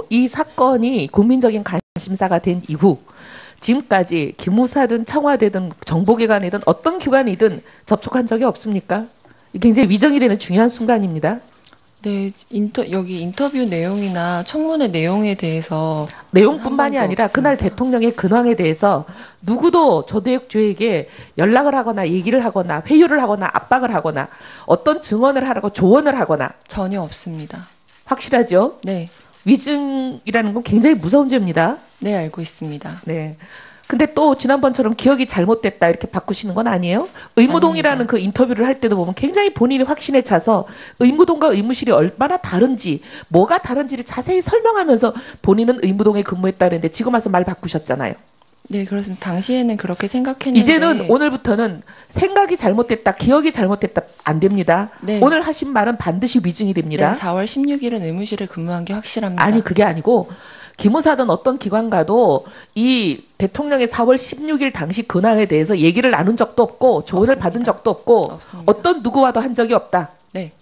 이 사건이 국민적인 관심사가 된 이후 지금까지 기무사든 청와대든 정보기관이든 어떤 기관이든 접촉한 적이 없습니까? 굉장히 위정이 되는 중요한 순간입니다. 네, 여기 인터뷰 내용이나 청문회 내용에 대해서 내용뿐만이 아니라 그날 대통령의 근황에 대해서 누구도 조대혁조에게 연락을 하거나 얘기를 하거나 회유를 하거나 압박을 하거나 어떤 증언을 하라고 조언을 하거나 전혀 없습니다. 확실하죠? 네. 위증이라는 건 굉장히 무서운 죄입니다. 네, 알고 있습니다. 네. 근데 또 지난번처럼 기억이 잘못됐다 이렇게 바꾸시는 건 아니에요? 의무동이라는 아닙니다. 그 인터뷰를 할 때도 보면 굉장히 본인이 확신에 차서 의무동과 의무실이 얼마나 다른지 뭐가 다른지를 자세히 설명하면서 본인은 의무동에 근무했다는데 지금 와서 말 바꾸셨잖아요. 네, 그렇습니다. 당시에는 그렇게 생각했는데 이제는 오늘부터는 생각이 잘못됐다, 기억이 잘못됐다 안 됩니다. 네. 오늘 하신 말은 반드시 위증이 됩니다. 네, 4월 16일은 의무실에 근무한 게 확실합니다. 아니 그게 아니고 기무사든 어떤 기관과도 이 대통령의 4월 16일 당시 근황에 대해서 얘기를 나눈 적도 없고 조언을 없습니다. 받은 적도 없고 없습니다. 어떤 누구와도 한 적이 없다. 네.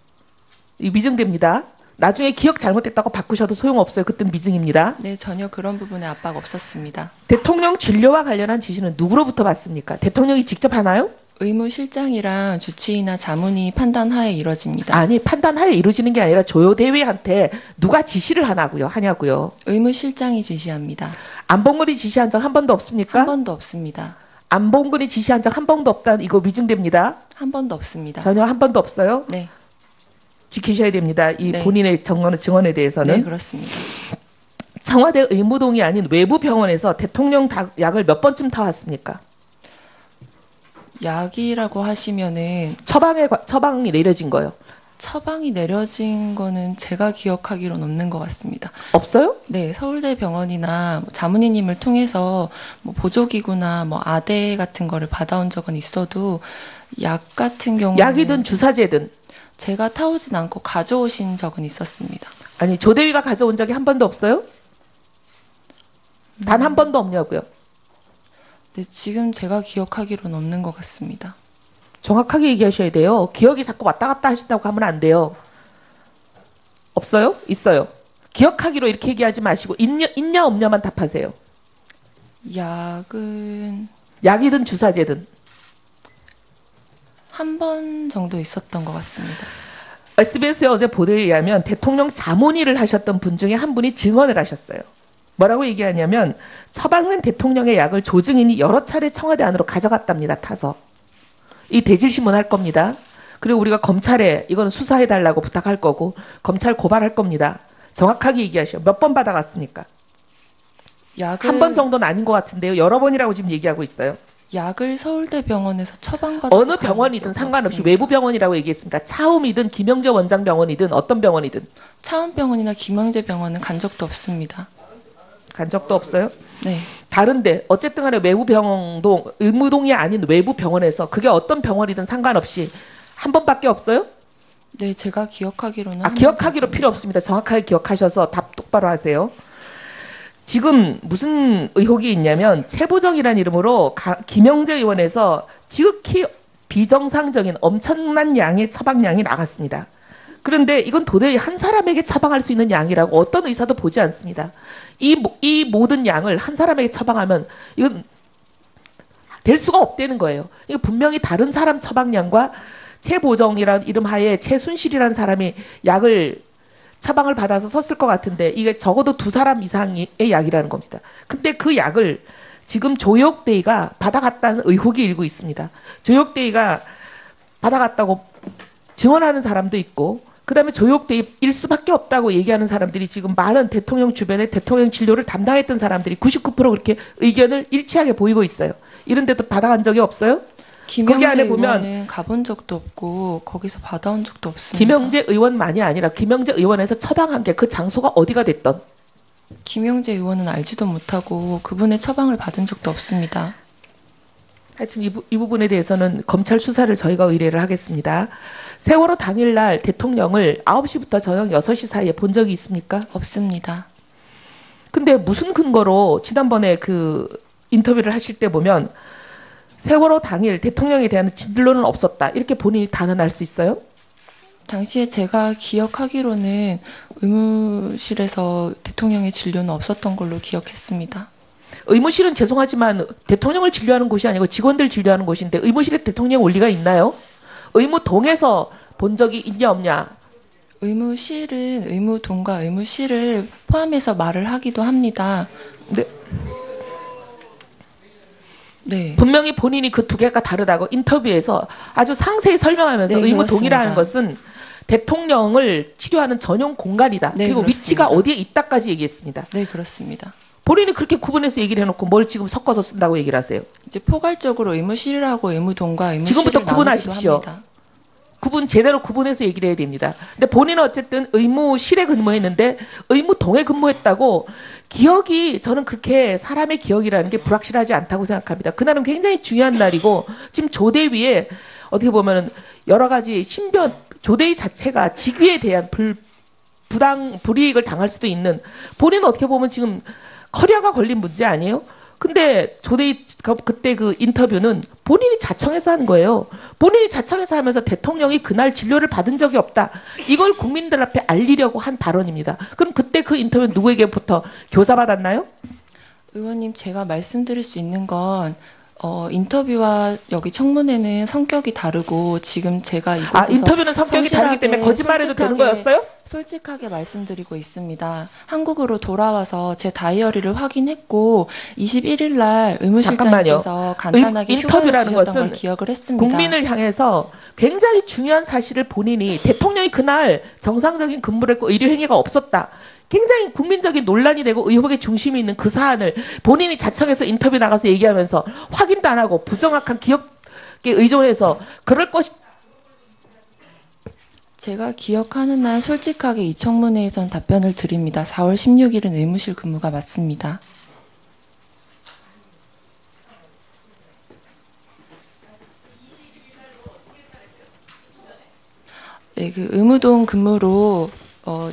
이 미증됩니다. 나중에 기억 잘못됐다고 바꾸셔도 소용없어요. 그땐 미증입니다. 네, 전혀 그런 부분에 압박 없었습니다. 대통령 진료와 관련한 지시는 누구로부터 받습니까? 대통령이 직접 하나요? 의무실장이랑 주치의나 자문위 판단하에 이뤄집니다. 아니 판단하에 이루어지는 게 아니라 조효대위한테 누가 지시를 하냐고요. 의무실장이 지시합니다. 안봉근이 지시한 적 한 번도 없습니까? 한 번도 없습니다. 안봉근이 지시한 적 한 번도 없다는 이거 미증됩니다. 한 번도 없습니다. 전혀 한 번도 없어요. 네. 지키셔야 됩니다. 이 네. 본인의 증언에 대해서는. 네, 그렇습니다. 청와대 의무동이 아닌 외부 병원에서 대통령 약을 몇 번쯤 타왔습니까? 약이라고 하시면은 처방이 내려진 거요. 처방이 내려진 거는 제가 기억하기로는 없는 것 같습니다. 없어요? 네, 서울대 병원이나 자문의님을 통해서 보조기구나 아대 같은 거를 받아온 적은 있어도 약 같은 경우는 약이든 주사제든. 제가 타오진 않고 가져오신 적은 있었습니다. 아니 조대위가 가져온 적이 한 번도 없어요? 단 한 번도 없냐고요. 네, 지금 제가 기억하기로는 없는 것 같습니다. 정확하게 얘기하셔야 돼요. 기억이 자꾸 왔다 갔다 하신다고 하면 안 돼요. 없어요? 있어요. 기억하기로 이렇게 얘기하지 마시고 있냐 없냐만 답하세요. 약은 약이든 주사제든. 한 번 정도 있었던 것 같습니다. SBS의 어제 보도에 의하면 대통령 자문의를 하셨던 분 중에 한 분이 증언을 하셨어요. 뭐라고 얘기하냐면 처방된 대통령의 약을 조증인이 여러 차례 청와대 안으로 가져갔답니다. 타서. 이 대질신문 할 겁니다. 그리고 우리가 검찰에 이거는 수사해달라고 부탁할 거고 검찰 고발할 겁니다. 정확하게 얘기하셔. 몇 번 받아갔습니까? 한 번 정도는 아닌 것 같은데요. 여러 번이라고 지금 얘기하고 있어요. 약을 서울대 병원에서 처방받아서 어느 병원이든 상관없이 외부 병원이라고 얘기했습니다. 차움이든 김영재 원장 병원이든 어떤 병원이든. 차움병원이나 김영재 병원은 간 적도 없습니다. 간 적도 없어요? 네. 다른데 어쨌든 간에 외부 병원도 의무동이 아닌 외부 병원에서 그게 어떤 병원이든 상관없이 한 번밖에 없어요? 네, 제가 기억하기로는 기억하기로 필요 없습니다. 정확하게 기억하셔서 답 똑바로 하세요. 지금 무슨 의혹이 있냐면 최보정이라는 이름으로 김영재 의원에서 지극히 비정상적인 엄청난 양의 처방량이 나갔습니다. 그런데 이건 도저히 한 사람에게 처방할 수 있는 양이라고 어떤 의사도 보지 않습니다. 이 모든 양을 한 사람에게 처방하면 이건 될 수가 없다는 거예요. 이거 분명히 다른 사람 처방량과 최보정이라는 이름 하에 최순실이라는 사람이 약을 처방을 받아서 썼을 것 같은데 이게 적어도 두 사람 이상의 약이라는 겁니다. 근데 그 약을 지금 조혁대위가 받아갔다는 의혹이 일고 있습니다. 조혁대위가 받아갔다고 증언하는 사람도 있고 그다음에 조혁대위일 수밖에 없다고 얘기하는 사람들이 지금 많은 대통령 주변에 대통령 진료를 담당했던 사람들이 99% 그렇게 의견을 일치하게 보이고 있어요. 이런 데도 받아간 적이 없어요? 김영재 의원은 가본 적도 없고 거기서 받아온 적도 없습니다. 김영재 의원만이 아니라 김영재 의원에서 처방한 게 그 장소가 어디가 됐던. 김영재 의원은 알지도 못하고 그분의 처방을 받은 적도 없습니다. 하여튼 이 부분에 대해서는 검찰 수사를 저희가 의뢰를 하겠습니다. 세월호 당일날 대통령을 9시부터 저녁 6시 사이에 본 적이 있습니까? 없습니다. 근데 무슨 근거로 지난번에 그 인터뷰를 하실 때 보면 세월호 당일 대통령에 대한 진로는 없었다. 이렇게 본인이 단언할 수 있어요? 당시에 제가 기억하기로는 의무실에서 대통령의 진료는 없었던 걸로 기억했습니다. 의무실은 죄송하지만 대통령을 진료하는 곳이 아니고 직원들 진료하는 곳인데 의무실에 대통령 올 리가 있나요? 의무동에서 본 적이 있냐 없냐? 의무실은 의무동과 의무실을 포함해서 말을 하기도 합니다. 네. 네. 분명히 본인이 그 두 개가 다르다고 인터뷰에서 아주 상세히 설명하면서 네, 의무동이라는 그렇습니다. 것은 대통령을 치료하는 전용 공간이다. 네, 그리고 그렇습니다. 위치가 어디에 있다까지 얘기했습니다. 네, 그렇습니다. 본인이 그렇게 구분해서 얘기를 해놓고 뭘 지금 섞어서 쓴다고 얘기를 하세요. 이제 포괄적으로 의무실이라고 의무동과 의무실을 지금부터 나누기도 구분하십시오. 합니다. 제대로 구분해서 얘기를 해야 됩니다. 근데 본인은 어쨌든 의무실에 근무했는데 의무동에 근무했다고 기억이 저는 그렇게 사람의 기억이라는 게 불확실하지 않다고 생각합니다. 그날은 굉장히 중요한 날이고 지금 조대위에 어떻게 보면은 여러 가지 신변 조대위 자체가 직위에 대한 불이익을 당할 수도 있는 본인은 어떻게 보면 지금 커리어가 걸린 문제 아니에요? 근데 조대위 그때 그 인터뷰는 본인이 자청해서 한 거예요. 본인이 자청해서 하면서 대통령이 그날 진료를 받은 적이 없다. 이걸 국민들 앞에 알리려고 한 발언입니다. 그럼 그때 그 인터뷰 누구에게부터 교사받았나요? 의원님, 제가 말씀드릴 수 있는 건 인터뷰와 여기 청문회는 성격이 다르고 지금 제가 이곳에서 인터뷰는 성격이 다르기 때문에 거짓말해도 되는 거였어요? 솔직하게 말씀드리고 있습니다. 한국으로 돌아와서 제 다이어리를 확인했고 21일 날 의무실장님께서 간단하게 휴가를 인터뷰라는 주셨던 걸 것은 기억을 했습니다. 국민을 향해서 굉장히 중요한 사실을 본인이 대통령이 그날 정상적인 근무를 했고 의료행위가 없었다. 굉장히 국민적인 논란이 되고 의혹의 중심이 있는 그 사안을 본인이 자청해서 인터뷰 나가서 얘기하면서 확인도 안 하고 부정확한 기억에 의존해서 그럴 것이 제가 기억하는 날 솔직하게 이 청문회에선 답변을 드립니다. 4월 16일은 의무실 근무가 맞습니다. 네, 그 의무동 근무로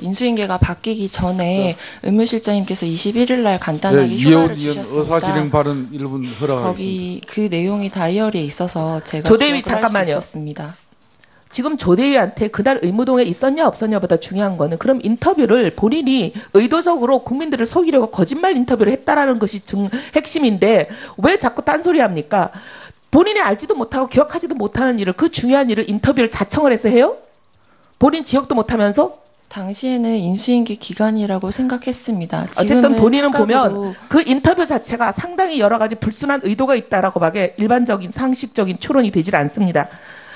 인수인계가 바뀌기 전에 의무실장님께서 21일 날 간단하게 휴가를 주셨습니다. 의사진행 발언 1분 허락하겠습니다. 거기 그 내용이 다이어리에 있어서 제가 조대위 기억을 할 수 잠깐만요. 있었습니다. 지금 조대위한테 그날 의무동에 있었냐 없었냐보다 중요한 거는 그럼 인터뷰를 본인이 의도적으로 국민들을 속이려고 거짓말 인터뷰를 했다라는 것이 핵심인데 왜 자꾸 딴소리 합니까? 본인이 알지도 못하고 기억하지도 못하는 일을 그 중요한 일을 인터뷰를 자청을 해서 해요? 본인 기억도 못하면서? 당시에는 인수인계 기간이라고 생각했습니다. 어쨌든 본인은 착각으로 보면 그 인터뷰 자체가 상당히 여러 가지 불순한 의도가 있다라고 밖에 일반적인 상식적인 추론이 되질 않습니다.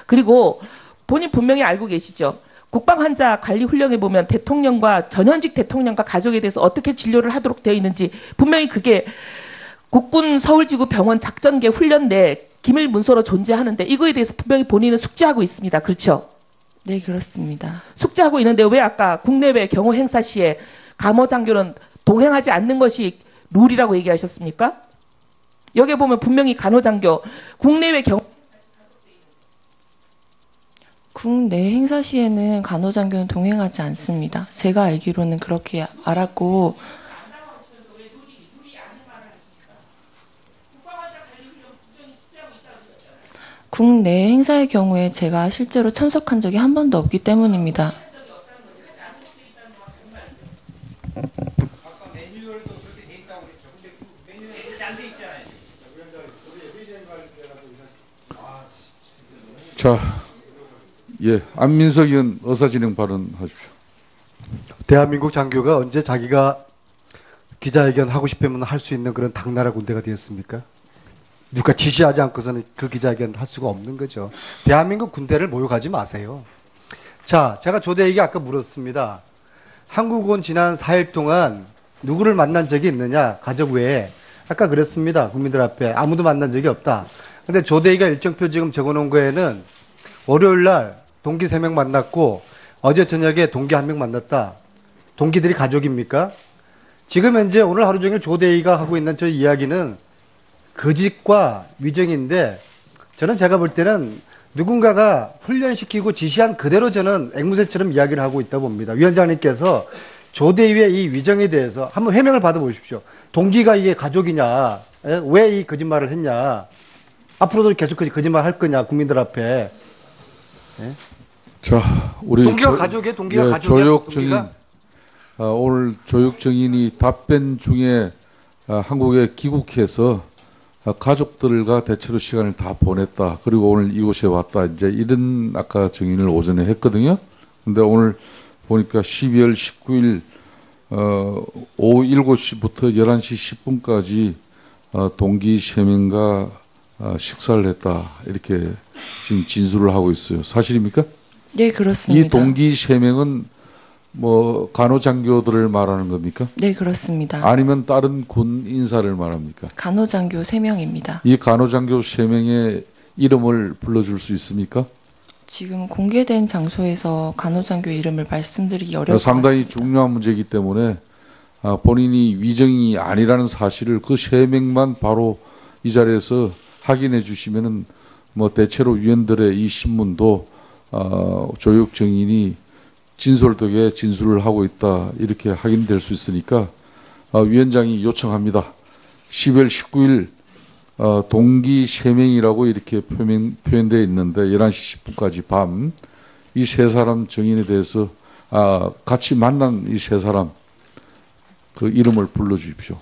그리고 본인 분명히 알고 계시죠. 국방 환자 관리 훈령에 보면 대통령과 전현직 대통령과 가족에 대해서 어떻게 진료를 하도록 되어 있는지 분명히 그게 국군 서울지구 병원 작전계 훈련 내 기밀 문서로 존재하는데 이거에 대해서 분명히 본인은 숙지하고 있습니다. 그렇죠? 네, 그렇습니다. 숙지하고 있는데 왜 아까 국내외 경호 행사 시에 간호장교는 동행하지 않는 것이 룰이라고 얘기하셨습니까? 여기에 보면 분명히 간호장교 국내외 경호 국내 행사 시에는 간호장교는 동행하지 않습니다. 제가 알기로는 그렇게 알았고 국내 행사의 경우에 제가 실제로 참석한 적이 한 번도 없기 때문입니다. 자, 안민석 의원 의사진행 발언하십시오. 대한민국 장교가 언제 자기가 기자회견 하고 싶으면 할 수 있는 그런 당나라 군대가 되었습니까? 누가 지시하지 않고서는 그 기자회견 할 수가 없는 거죠. 대한민국 군대를 모욕하지 마세요. 자, 제가 조대에게 아까 물었습니다. 한국 온 지난 4일 동안 누구를 만난 적이 있느냐? 가족 외에. 아까 그랬습니다. 국민들 앞에. 아무도 만난 적이 없다. 근데 조대희가 일정표 지금 적어놓은 거에는 월요일 날 동기 3명 만났고 어제 저녁에 동기 1명 만났다. 동기들이 가족입니까? 지금 현재 오늘 하루 종일 조대희가 하고 있는 저 이야기는 거짓과 위정인데 저는 제가 볼 때는 누군가가 훈련시키고 지시한 그대로 저는 앵무새처럼 이야기를 하고 있다 봅니다. 위원장님께서 조대희의 이 위정에 대해서 한번 해명을 받아보십시오. 동기가 이게 가족이냐? 왜 이 거짓말을 했냐? 앞으로도 계속 거짓말 할 거냐? 국민들 앞에. 예? 자, 우리 동기와 가족의 동기와 예, 가족의 조혁 증인 동기가 오늘 조혁 증인이 답변 중에 한국에 귀국해서 가족들과 대체로 시간을 다 보냈다. 그리고 오늘 이곳에 왔다. 이제 이런 아까 증인을 오전에 했거든요. 근데 오늘 보니까 12월 19일 오후 7시부터 11시 10분까지 동기 3명과 식사를 했다. 이렇게 지금 진술을 하고 있어요. 사실입니까? 네, 그렇습니다. 이 동기 3명은 뭐 간호장교들을 말하는 겁니까? 네, 그렇습니다. 아니면 다른 군 인사를 말합니까? 간호장교 3명입니다. 이 간호장교 3명의 이름을 불러줄 수 있습니까? 지금 공개된 장소에서 간호장교 이름을 말씀드리기 어려울 것 상당히 같습니다. 중요한 문제이기 때문에 본인이 위정이 아니라는 사실을 그 3명만 바로 이 자리에서 확인해 주시면은 뭐 대체로 위원들의 이 신문도 조혁 증인이 진솔되게 진술을 하고 있다 이렇게 확인될 수 있으니까 위원장이 요청합니다. 12월 19일 동기 3명이라고 이렇게 표현되어 있는데 11시 10분까지 밤 이 3사람 증인에 대해서 같이 만난 이 3사람 그 이름을 불러주십시오.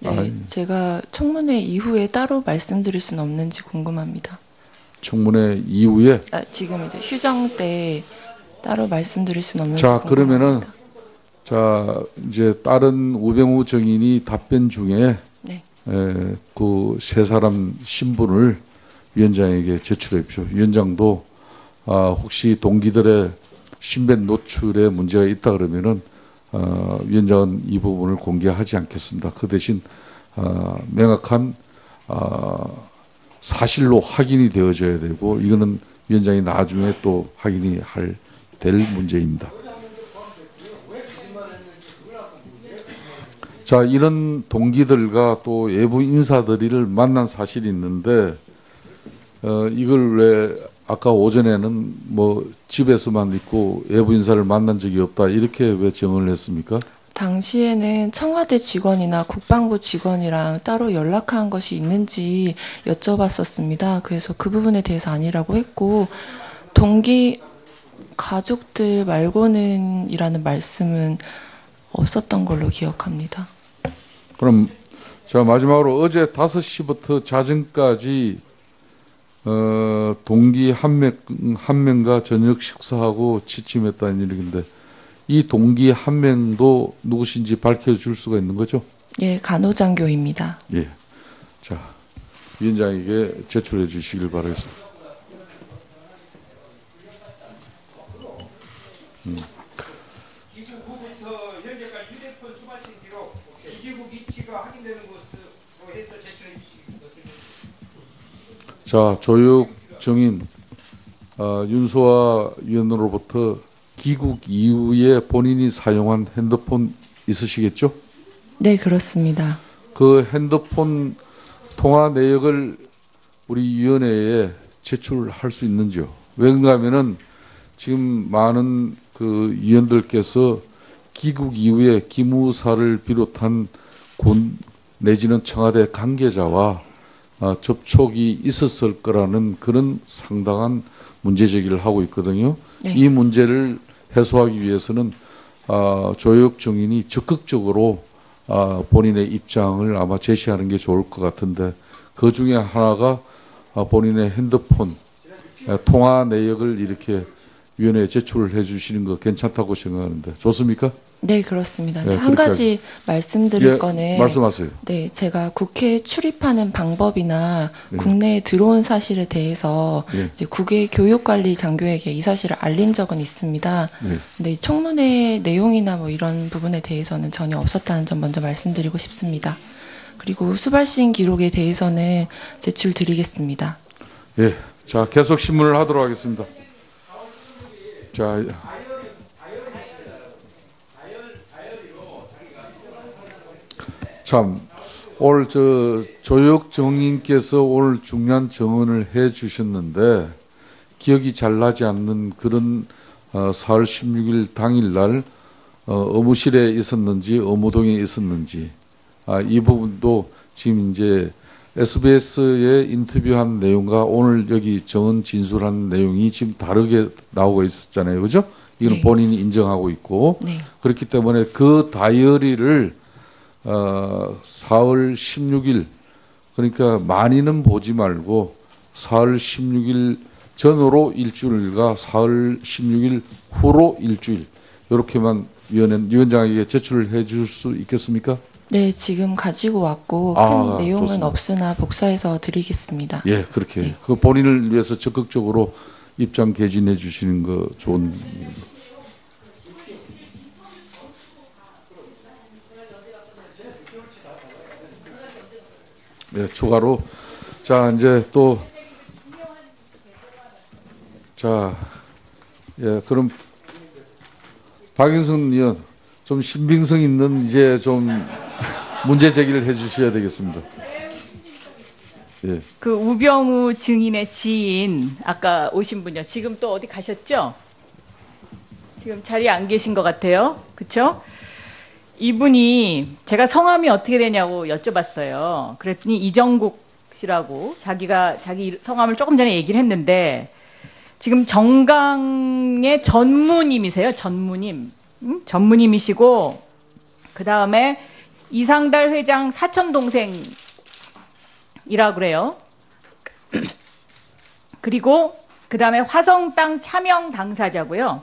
네, 제가 청문회 이후에 따로 말씀드릴 수는 없는지 궁금합니다. 청문회 이후에 지금 이제 휴정 때 따로 말씀드릴 수는 없는지 자 궁금합니다. 그러면은 자 이제 다른 우병우 증인이 답변 중에 네. 그 3사람 신분을 위원장에게 제출해 주십시오. 위원장도 혹시 동기들의 신변 노출에 문제가 있다 그러면은 위원장은 이 부분을 공개하지 않겠습니다. 그 대신 명확한 사실로 확인이 되어져야 되고 이거는 위원장이 나중에 또 확인이 될 문제입니다. 자, 이런 동기들과 또 외부 인사들을 만난 사실이 있는데 이걸 왜 아까 오전에는 뭐 집에서만 있고 외부 인사를 만난 적이 없다 이렇게 왜 정언을 했습니까? 당시에는 청와대 직원이나 국방부 직원이랑 따로 연락한 것이 있는지 여쭤봤었습니다. 그래서 그 부분에 대해서 아니라고 했고 동기 가족들 말고는 이라는 말씀은 없었던 걸로 기억합니다. 그럼 자 마지막으로 어제 5시부터 자정까지 동기 한 명과 저녁 식사하고 취침했다는 얘기인데 이 동기 한 명도 누구신지 밝혀줄 수가 있는 거죠? 예, 간호장교입니다. 예. 자, 위원장에게 제출해 주시길 바라겠습니다. 이후부터 현재까지 휴대폰 수마신 기록 이기국 위치가 확인되는 것으로 해서 제출해 주시기 바랍니다. 자, 조혁 증인 윤소아 위원으로부터 귀국 이후에 본인이 사용한 핸드폰 있으시겠죠? 네, 그렇습니다. 그 핸드폰 통화 내역을 우리 위원회에 제출할 수 있는지요? 왜인가 하면은 지금 많은 그 위원들께서 귀국 이후에 기무사를 비롯한 군 내지는 청와대 관계자와 접촉이 있었을 거라는 그런 상당한 문제 제기를 하고 있거든요. 네. 이 문제를 해소하기 위해서는 조혁 증인이 적극적으로 본인의 입장을 아마 제시하는 게 좋을 것 같은데 그 중에 하나가 본인의 핸드폰 통화 내역을 이렇게 위원회에 제출을 해 주시는 거 괜찮다고 생각하는데 좋습니까? 네, 그렇습니다. 네, 네, 한 그렇게 가지 말씀드릴 예, 거는 말씀하세요. 네, 제가 국회에 출입하는 방법이나 네. 국내에 들어온 사실에 대해서 네. 이제 국외 교육관리 장교에게 이 사실을 알린 적은 있습니다. 네. 근데 이 청문회 내용이나 뭐 이런 부분에 대해서는 전혀 없었다는 점 먼저 말씀드리고 싶습니다. 그리고 수발신 기록에 대해서는 제출드리겠습니다. 예, 자 계속 신문을 하도록 하겠습니다. 자, 참 오늘 조혁 증인께서 오늘 중요한 증언을 해 주셨는데 기억이 잘 나지 않는 그런 4월 16일 당일날 의무실에 있었는지 의무동에 있었는지 이 부분도 지금 이제 SBS에 인터뷰한 내용과 오늘 여기 정은 진술한 내용이 지금 다르게 나오고 있었잖아요. 그죠? 이건 네. 본인이 인정하고 있고. 네. 그렇기 때문에 그 다이어리를 4월 16일 그러니까 많이는 보지 말고 4월 16일 전으로 일주일과 4월 16일 후로 일주일 이렇게만 위원장에게 제출을 해줄 수 있겠습니까? 네, 지금 가지고 왔고 큰 내용은 좋습니다. 없으나 복사해서 드리겠습니다. 예, 그렇게 네. 그 본인을 위해서 적극적으로 입장 개진해 주시는 거 좋은. 네, 추가로 자 이제 또 자, 예, 그럼 박영선 의원 좀 신빙성 있는 이제 좀 문제 제기를 해주셔야 되겠습니다. 예. 그 우병우 증인의 지인 아까 오신 분요. 지금 또 어디 가셨죠? 지금 자리에 안 계신 것 같아요. 그렇죠? 이분이 제가 성함이 어떻게 되냐고 여쭤봤어요. 그랬더니 이정국 씨라고 자기 성함을 조금 전에 얘기를 했는데 지금 정강의 전무님이세요. 전무님. 전무님이시고 그 다음에 이상달 회장 사촌 동생이라 그래요. 그리고 그 다음에 화성 땅 차명 당사자고요.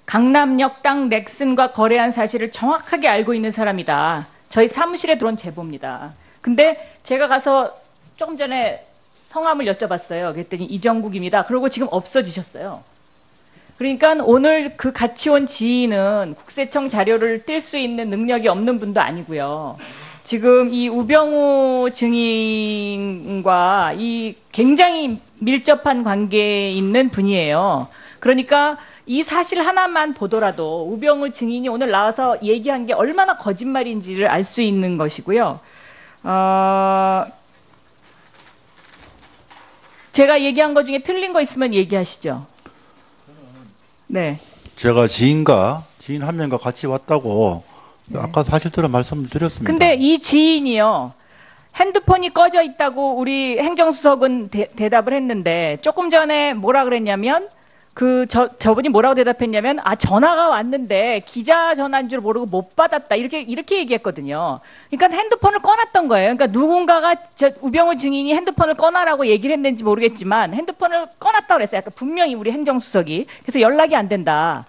강남역 땅 넥슨과 거래한 사실을 정확하게 알고 있는 사람이다. 저희 사무실에 들어온 제보입니다. 근데 제가 가서 조금 전에 성함을 여쭤봤어요. 그랬더니 이정국입니다. 그러고 지금 없어지셨어요. 그러니까 오늘 그 같이 온 지인은 국세청 자료를 뗄 수 있는 능력이 없는 분도 아니고요. 지금 이 우병우 증인과 이 굉장히 밀접한 관계에 있는 분이에요. 그러니까 이 사실 하나만 보더라도 우병우 증인이 오늘 나와서 얘기한 게 얼마나 거짓말인지를 알 수 있는 것이고요. 제가 얘기한 것 중에 틀린 거 있으면 얘기하시죠. 네. 제가 지인 한 명과 같이 왔다고 아까 사실대로 말씀드렸습니다. 근데 이 지인이요. 핸드폰이 꺼져 있다고 우리 행정수석은 대답을 했는데 조금 전에 뭐라 그랬냐면 저분이 뭐라고 대답했냐면 전화가 왔는데 기자 전화인 줄 모르고 못 받았다 이렇게 얘기했거든요. 그러니까 핸드폰을 꺼놨던 거예요. 그러니까 누군가가 우병우 증인이 핸드폰을 꺼놔라고 얘기를 했는지 모르겠지만 핸드폰을 꺼놨다고 그랬어요. 그러니까 분명히 우리 행정수석이. 그래서 연락이 안 된다.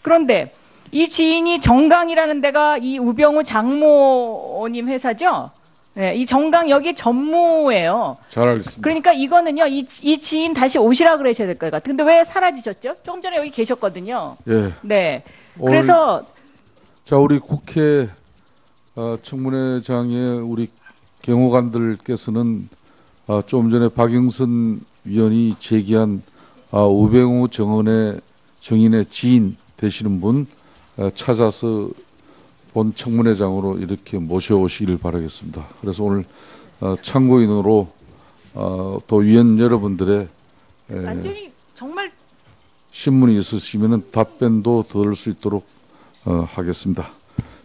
그런데 이 지인이 정강이라는 데가 이 우병우 장모님 회사죠. 네, 이 정강 여기 전무예요. 잘 알겠습니다. 그러니까 이거는요, 이 지인 다시 오시라 그러셔야 될 것 같아요. 근데 왜 사라지셨죠? 조금 전에 여기 계셨거든요. 예. 네. 오늘, 그래서 자 우리 국회 청문회장의 우리 경호관들께서는 좀 전에 박영선 위원이 제기한 우병우 정인의 지인 되시는 분 찾아서 본 청문회장으로 이렇게 모셔오시길 바라겠습니다. 그래서 오늘 참고인으로 또 위원 여러분들의 완전히 정말 신문이 있으시면 답변도 들을 수 있도록 하겠습니다.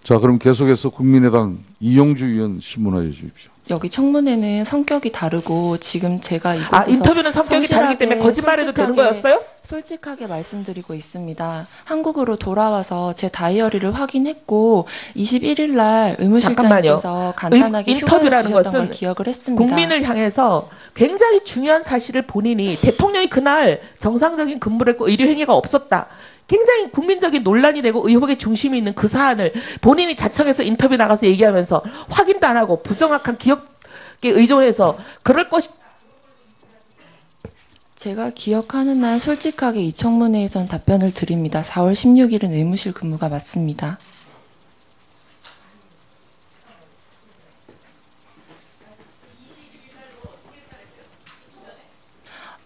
자, 그럼 계속해서 국민의당 이용주 의원 신문하여 주십시오. 여기 청문회는 성격이 다르고 지금 제가 이곳에서 인터뷰는 성격이 다르기 때문에 거짓말해도 되는 거였어요? 솔직하게 말씀드리고 있습니다. 한국으로 돌아와서 제 다이어리를 확인했고 21일 날 의무실장님께서 간단하게 휴가를 주셨던 걸 기억을 했습니다. 국민을 향해서 굉장히 중요한 사실을 본인이 대통령이 그날 정상적인 근무를 했고 의료행위가 없었다. 굉장히 국민적인 논란이 되고 의혹의 중심이 있는 그 사안을 본인이 자청해서 인터뷰 나가서 얘기하면서 확인도 안 하고 부정확한 기억에 의존해서 그럴 것이 제가 기억하는 날 솔직하게 이 청문회에선 답변을 드립니다. 4월 16일은 의무실 근무가 맞습니다.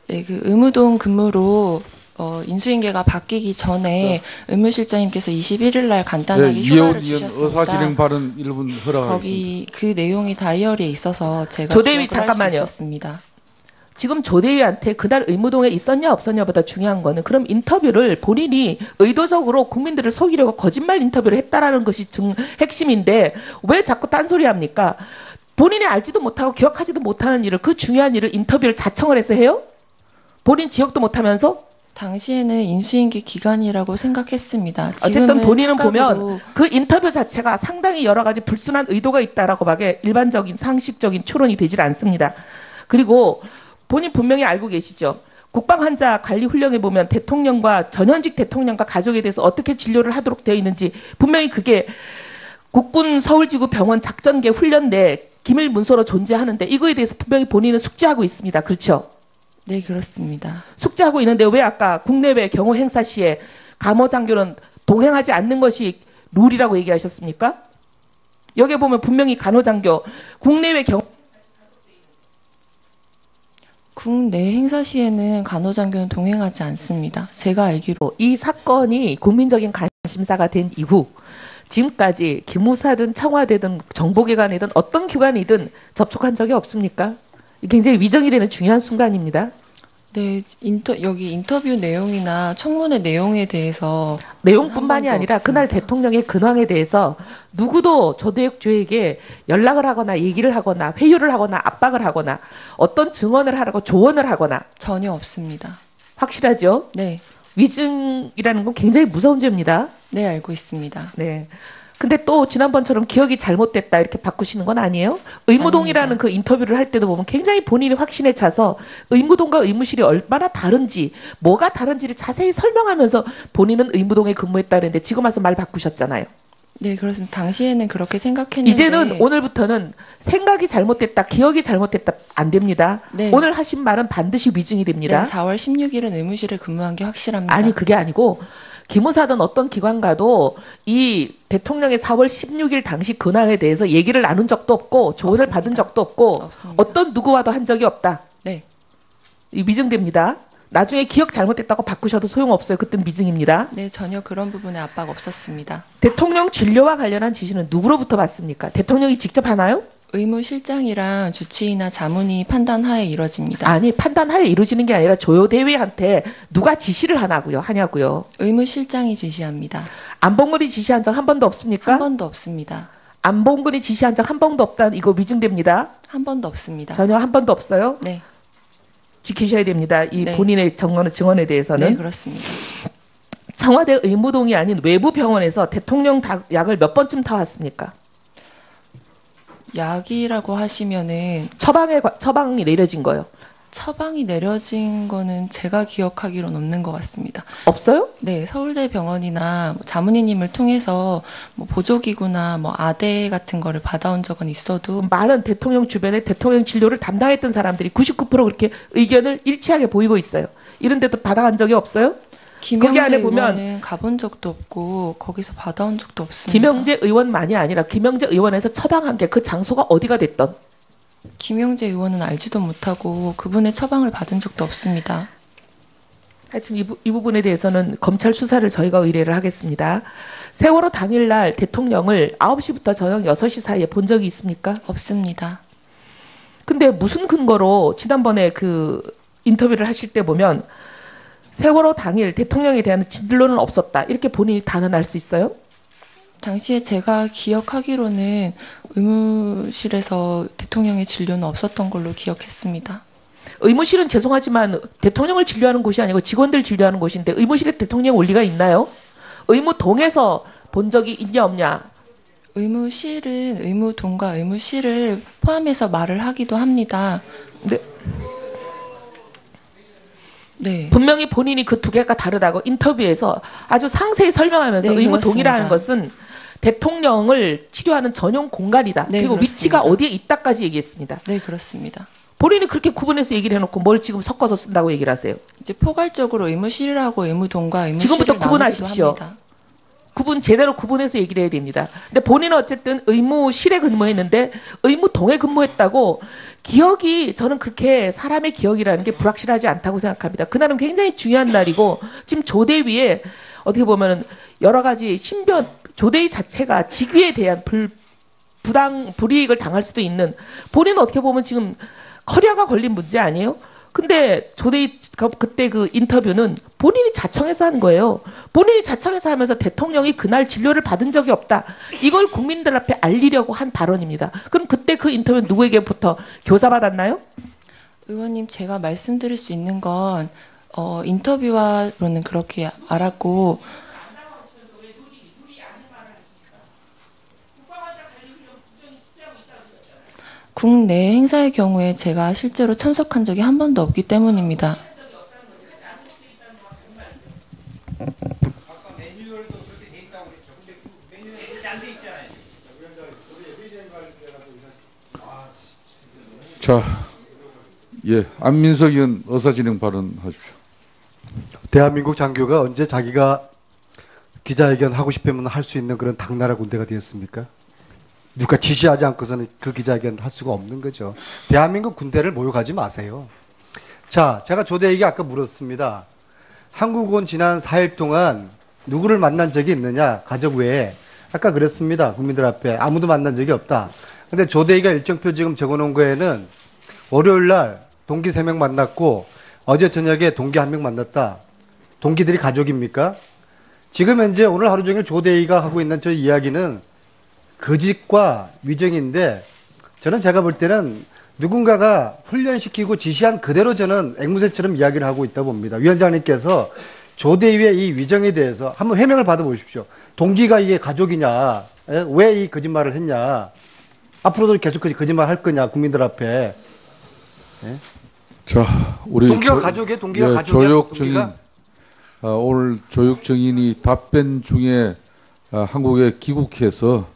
네, 그 의무동 근무로 인수인계가 바뀌기 전에 의무실장님께서 21일 날 간단하게 휴가를 주셨습니다. 의사진행 발언 1분 허락하겠습니다. 거기 그 내용이 다이어리에 있어서 제가 조대위 기억을 할 수 잠깐만요. 있었습니다. 지금 조대위한테 그날 의무동에 있었냐 없었냐보다 중요한 거는 그럼 인터뷰를 본인이 의도적으로 국민들을 속이려고 거짓말 인터뷰를 했다라는 것이 핵심인데 왜 자꾸 딴소리 합니까? 본인이 알지도 못하고 기억하지도 못하는 일을, 그 중요한 일을 인터뷰를 자청을 해서 해요? 본인 기억도 못하면서? 당시에는 인수인계 기간이라고 생각했습니다. 어쨌든 본인은 보면 그 인터뷰 자체가 상당히 여러 가지 불순한 의도가 있다라고 밖에 일반적인 상식적인 추론이 되질 않습니다. 그리고 본인 분명히 알고 계시죠? 국방환자 관리 훈령에 보면 대통령과 전현직 대통령과 가족에 대해서 어떻게 진료를 하도록 되어 있는지 분명히 그게 국군 서울지구 병원 작전계 훈련 내 기밀 문서로 존재하는데 이거에 대해서 분명히 본인은 숙지하고 있습니다. 그렇죠? 네, 그렇습니다. 숙지하고 있는데 왜 아까 국내외 경호 행사 시에 간호장교는 동행하지 않는 것이 룰이라고 얘기하셨습니까? 여기에 보면 분명히 간호장교 국내외 경호 국내 행사 시에는 간호장교는 동행하지 않습니다. 제가 알기로 이 사건이 국민적인 관심사가 된 이후 지금까지 기무사든 청와대든 정보기관이든 어떤 기관이든 접촉한 적이 없습니까? 굉장히 위정이 되는 중요한 순간입니다. 네, 여기 인터뷰 내용이나 청문회 내용에 대해서 내용뿐만이 아니라 없습니다. 그날 대통령의 근황에 대해서 누구도 조대혁조에게 연락을 하거나 얘기를 하거나 회유를 하거나 압박을 하거나 어떤 증언을 하라고 조언을 하거나 전혀 없습니다. 확실하죠? 네. 위증이라는 건 굉장히 무서운 죄입니다. 네, 알고 있습니다. 네. 근데 또 지난번처럼 기억이 잘못됐다 이렇게 바꾸시는 건 아니에요? 의무동이라는 아닙니다. 그 인터뷰를 할 때도 보면 굉장히 본인이 확신에 차서 의무동과 의무실이 얼마나 다른지 뭐가 다른지를 자세히 설명하면서 본인은 의무동에 근무했다 그랬는데 지금 와서 말 바꾸셨잖아요. 네, 그렇습니다. 당시에는 그렇게 생각했는데 이제는 오늘부터는 생각이 잘못됐다, 기억이 잘못됐다 안 됩니다. 네. 오늘 하신 말은 반드시 위증이 됩니다. 네, 4월 16일은 의무실에 근무한 게 확실합니다. 아니 그게 아니고 기무사든 어떤 기관가도 이 대통령의 4월 16일 당시 근황에 대해서 얘기를 나눈 적도 없고 조언을 없습니다. 받은 적도 없고 없습니다. 어떤 누구와도 한 적이 없다. 네. 이 위증됩니다. 나중에 기억 잘못됐다고 바꾸셔도 소용없어요. 그땐 위증입니다. 네, 전혀 그런 부분에 압박 없었습니다. 대통령 진료와 관련한 지시는 누구로부터 받습니까? 대통령이 직접 하나요? 의무실장이랑 주치의나 자문이 판단하에 이뤄집니다. 아니 판단하에 이루어지는 게 아니라 조효대위한테 누가 지시를 하냐고요. 의무실장이 지시합니다. 안봉근이 지시한 적 한 번도 없습니까? 한 번도 없습니다. 안봉근이 지시한 적 한 번도 없다는 이거 위증됩니다. 한 번도 없습니다. 전혀 한 번도 없어요. 네. 지키셔야 됩니다. 이 네. 본인의 증언에 대해서는. 네, 그렇습니다. 청와대 의무동이 아닌 외부 병원에서 대통령 약을 몇 번쯤 타왔습니까? 약이라고 하시면은 처방이 내려진 거요. 처방이 내려진 거는 제가 기억하기로는 없는 것 같습니다. 없어요? 네, 서울대 병원이나 자문의님을 통해서 보조기구나 아대 같은 거를 받아온 적은 있어도 많은 대통령 주변에 대통령 진료를 담당했던 사람들이 99% 그렇게 의견을 일치하게 보이고 있어요. 이런 데도 받아간 적이 없어요? 김영재 안에 보면 의원은 가본 적도 없고 거기서 받아온 적도 없습니다. 김영재 의원만이 아니라 김영재 의원에서 처방한 게 그 장소가 어디가 됐던 김영재 의원은 알지도 못하고 그분의 처방을 받은 적도 없습니다. 하여튼 이 부분에 대해서는 검찰 수사를 저희가 의뢰를 하겠습니다. 세월호 당일날 대통령을 9시부터 저녁 6시 사이에 본 적이 있습니까? 없습니다. 근데 무슨 근거로 지난번에 그 인터뷰를 하실 때 보면 세월호 당일 대통령에 대한 진료는 없었다. 이렇게 본인이 단언할 수 있어요? 당시에 제가 기억하기로는 의무실에서 대통령의 진료는 없었던 걸로 기억했습니다. 의무실은 죄송하지만 대통령을 진료하는 곳이 아니고 직원들 진료하는 곳인데 의무실에 대통령 올 리가 있나요? 의무동에서 본 적이 있냐 없냐? 의무실은 의무동과 의무실을 포함해서 말을 하기도 합니다. 네. 분명히 본인이 그 두 개가 다르다고 인터뷰에서 아주 상세히 설명하면서 네, 의무동이라는 것은 대통령을 치료하는 전용 공간이다. 네, 그리고 그렇습니다. 위치가 어디에 있다까지 얘기했습니다. 네, 그렇습니다. 본인이 그렇게 구분해서 얘기를 해놓고 뭘 지금 섞어서 쓴다고 얘기를 하세요. 이제 포괄적으로 의무실이라고 의무동과 의무실을 지금부터 나누기도 구분하십시오. 합니다. 제대로 구분해서 얘기를 해야 됩니다. 근데 본인은 어쨌든 의무실에 근무했는데 의무동에 근무했다고 기억이 저는 그렇게 사람의 기억이라는 게 불확실하지 않다고 생각합니다. 그날은 굉장히 중요한 날이고 지금 조대위에 어떻게 보면은 여러 가지 신변 조대위 자체가 직위에 대한 불이익을 당할 수도 있는 본인은 어떻게 보면 지금 커리어가 걸린 문제 아니에요? 근데 조대위 그때 그 인터뷰는 본인이 자청해서 한 거예요. 본인이 자청해서 하면서 대통령이 그날 진료를 받은 적이 없다. 이걸 국민들 앞에 알리려고 한 발언입니다. 그럼 그때 그 인터뷰 누구에게부터 교사받았나요? 의원님, 제가 말씀드릴 수 있는 건 인터뷰와로는 그렇게 알았고 국내 행사의 경우에 제가 실제로 참석한 적이 한 번도 없기 때문입니다. 자, 예, 안민석 의원 의사진행 발언하십시오. 대한민국 장교가 언제 자기가 기자회견 하고 싶으면 할 수 있는 그런 당나라 군대가 되었습니까? 누가 지시하지 않고서는 그 기자회견 할 수가 없는 거죠. 대한민국 군대를 모욕하지 마세요. 자, 제가 조대에게 아까 물었습니다. 한국은 지난 4일 동안 누구를 만난 적이 있느냐, 가족 외에. 아까 그랬습니다. 국민들 앞에 아무도 만난 적이 없다. 근데 조대희가 일정표 지금 적어놓은 거에는 월요일 날 동기 3명 만났고 어제 저녁에 동기 1명 만났다. 동기들이 가족입니까? 지금 현재 오늘 하루 종일 조대희가 하고 있는 저 이야기는 거짓과 위정인데, 저는 제가 볼 때는 누군가가 훈련시키고 지시한 그대로 저는 앵무새처럼 이야기를 하고 있다 봅니다. 위원장님께서 조대희의 이 위정에 대해서 한번 해명을 받아보십시오. 동기가 이게 가족이냐, 왜 이 거짓말을 했냐, 앞으로도 계속 거짓말 할 거냐, 국민들 앞에. 예? 자, 우리 동기가 가족이에요? 동기가 예, 가족이야? 조혁정인, 오늘 조혁정인이 답변 중에 한국에 귀국해서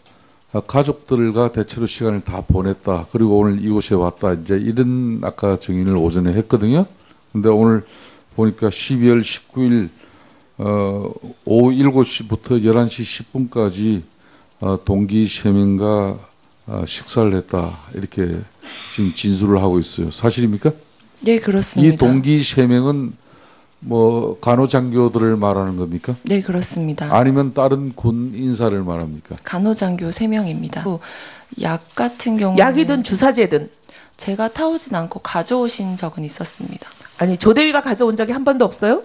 가족들과 대체로 시간을 다 보냈다. 그리고 오늘 이곳에 왔다. 이제 이런 아까 정인을 오전에 했거든요. 근데 오늘 보니까 12월 19일 오후 7시부터 11시 10분까지 동기 3명과 식사를 했다. 이렇게 지금 진술을 하고 있어요. 사실입니까? 네, 그렇습니다. 이 동기 3명은 뭐 간호장교들을 말하는 겁니까? 네, 그렇습니다. 아니면 다른 군 인사를 말합니까? 간호장교 3명입니다. 약 같은 경우는 약이든 주사제든 제가 타오진 않고 가져오신 적은 있었습니다. 아니, 조대위가 가져온 적이 한 번도 없어요?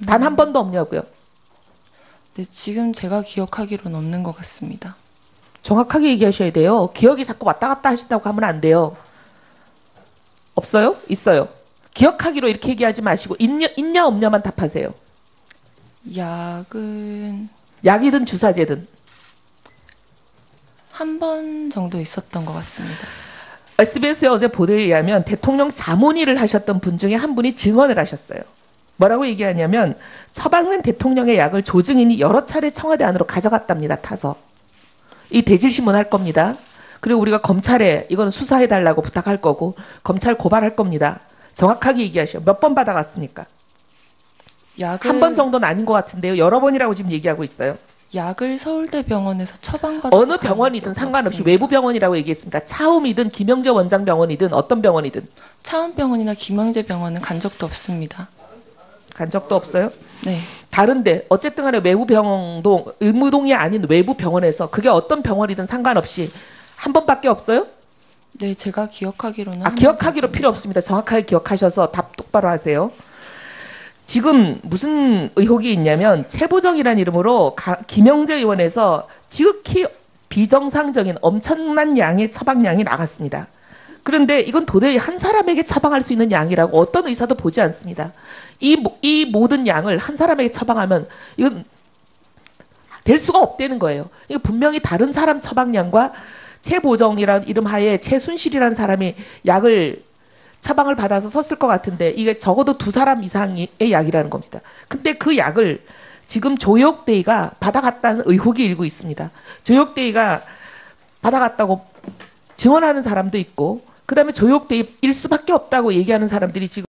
단 한 번도 없냐고요? 네, 지금 제가 기억하기로는 없는 것 같습니다. 정확하게 얘기하셔야 돼요. 기억이 자꾸 왔다 갔다 하신다고 하면 안 돼요. 없어요? 있어요. 기억하기로 이렇게 얘기하지 마시고 있냐 없냐만 답하세요. 약은 약이든 주사제든 한 번 정도 있었던 것 같습니다. SBS의 어제 보도에 의하면 대통령 자문의를 하셨던 분 중에 한 분이 증언을 하셨어요. 뭐라고 얘기하냐면 처방된 대통령의 약을 조증인이 여러 차례 청와대 안으로 가져갔답니다. 타서. 이 대질신문 할 겁니다. 그리고 우리가 검찰에 이거는 수사해달라고 부탁할 거고 검찰 고발할 겁니다. 정확하게 얘기하시오. 몇 번 받아갔습니까? 한 번 정도는 아닌 것 같은데요. 여러 번이라고 지금 얘기하고 있어요. 약을 서울대병원에서 처방받은 어느 병원이든 상관없이 없습니다. 외부 병원이라고 얘기했습니다. 차움이든 김영재 원장 병원이든 어떤 병원이든. 차움병원이나 김영재 병원은 간 적도 없습니다. 간 적도 없어요? 네. 다른데 어쨌든 간에 외부 병원도 의무동이 아닌 외부 병원에서 그게 어떤 병원이든 상관없이 한 번밖에 없어요? 네, 제가 기억하기로는 기억하기로 필요 없습니다. 정확하게 기억하셔서 답 똑바로 하세요. 지금 무슨 의혹이 있냐면 최보정이라는 이름으로 김영재 의원에서 지극히 비정상적인 엄청난 양의 처방량이 나갔습니다. 그런데 이건 도저히 한 사람에게 처방할 수 있는 양이라고 어떤 의사도 보지 않습니다. 이 모든 양을 한 사람에게 처방하면 이건 될 수가 없다는 거예요. 이거 분명히 다른 사람 처방량과 최보정이라는 이름 하에 최순실이라는 사람이 약을 처방을 받아서 썼을 것 같은데 이게 적어도 2사람 이상의 약이라는 겁니다. 근데 그 약을 지금 조혁대위가 받아갔다는 의혹이 일고 있습니다. 조혁대위가 받아갔다고 증언하는 사람도 있고 그다음에 조혁대위일 수밖에 없다고 얘기하는 사람들이 지금